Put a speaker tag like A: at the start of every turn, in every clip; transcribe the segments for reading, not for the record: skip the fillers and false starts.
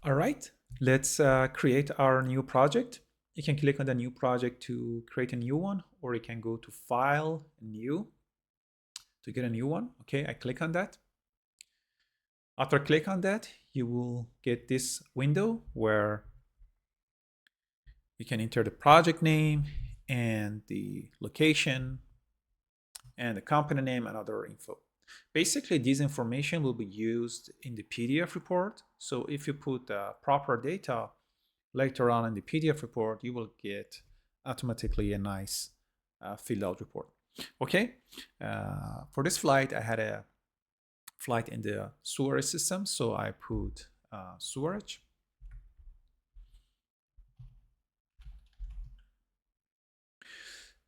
A: All right, let's create our new project. You can click on the new project to create a new one, or you can go to File, New to get a new one. Okay, I click on that. After click on that, you will get this window where you can enter the project name and the location and the company name and other info. Basically, this information will be used in the PDF report. So if you put proper data later on in the PDF report, you will get automatically a nice filled out report. Okay, for this flight, I had a flight in the sewerage system, so I put sewerage.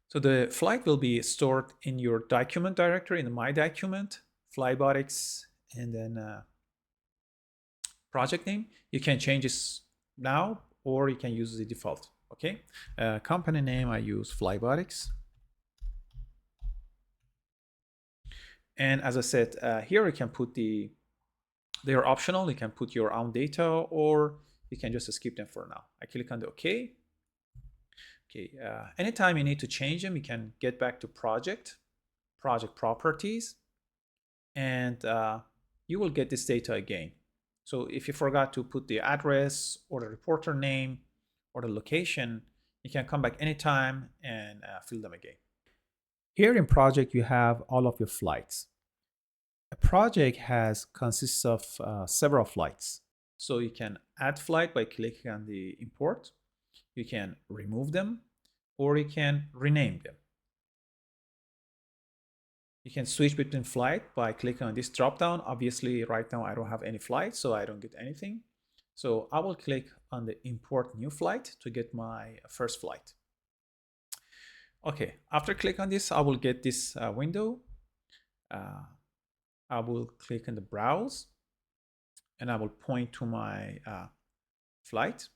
A: So the flight will be stored in your document directory, in my document, Flybotix, and then project name. You can change this now, or you can use the default. Okay, company name, I use Flybotix. And as I said, here you can put they are optional. You can put your own data, or you can just skip them for now. I click on the OK. Okay, anytime you need to change them, you can get back to project properties, and you will get this data again. So if you forgot to put the address or the reporter name or the location, you can come back anytime and fill them again. Here in project, you have all of your flights. A project consists of several flights. So you can add flight by clicking on the import. You can remove them, or you can rename them. You can switch between flight by clicking on this drop down. Obviously, right now I don't have any flight, so I don't get anything. So I will click on the import new flight to get my first flight. Okay, after click on this, I will get this window. I will click on the browse, and I will point to my flight.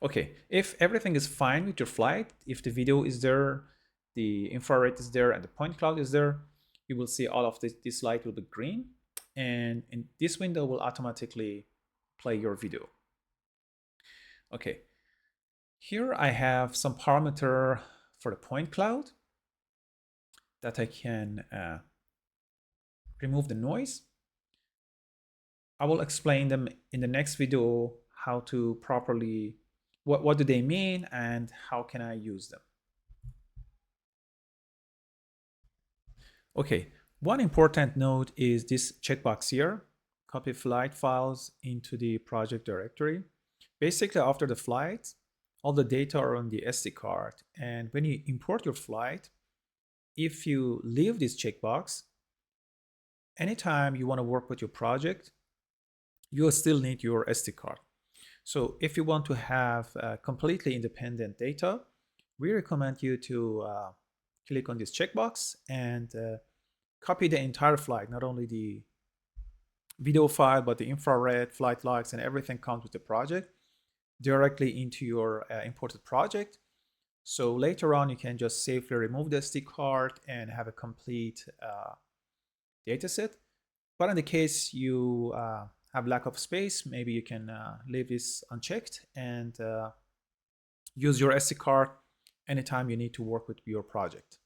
A: Okay, if everything is fine with your flight, if the video is there, the infrared is there, and the point cloud is there, you will see all of this light will be green, and in this window will automatically play your video. Okay, here I have some parameter for the point cloud that I can remove the noise. I will explain them in the next video, how to properly, what do they mean and how can I use them. Okay, one important note is this checkbox here, copy flight files into the project directory. Basically, after the flight, all the data are on the SD card, and when you import your flight, if you leave this checkbox, anytime you want to work with your project, you will still need your SD card. So if you want to have completely independent data, we recommend you to click on this checkbox and copy the entire flight, not only the video file, but the infrared, flight logs, and everything comes with the project directly into your imported project. So later on, you can just safely remove the SD card and have a complete data set. But in the case you have lack of space, maybe you can leave this unchecked and use your SD card anytime you need to work with your project.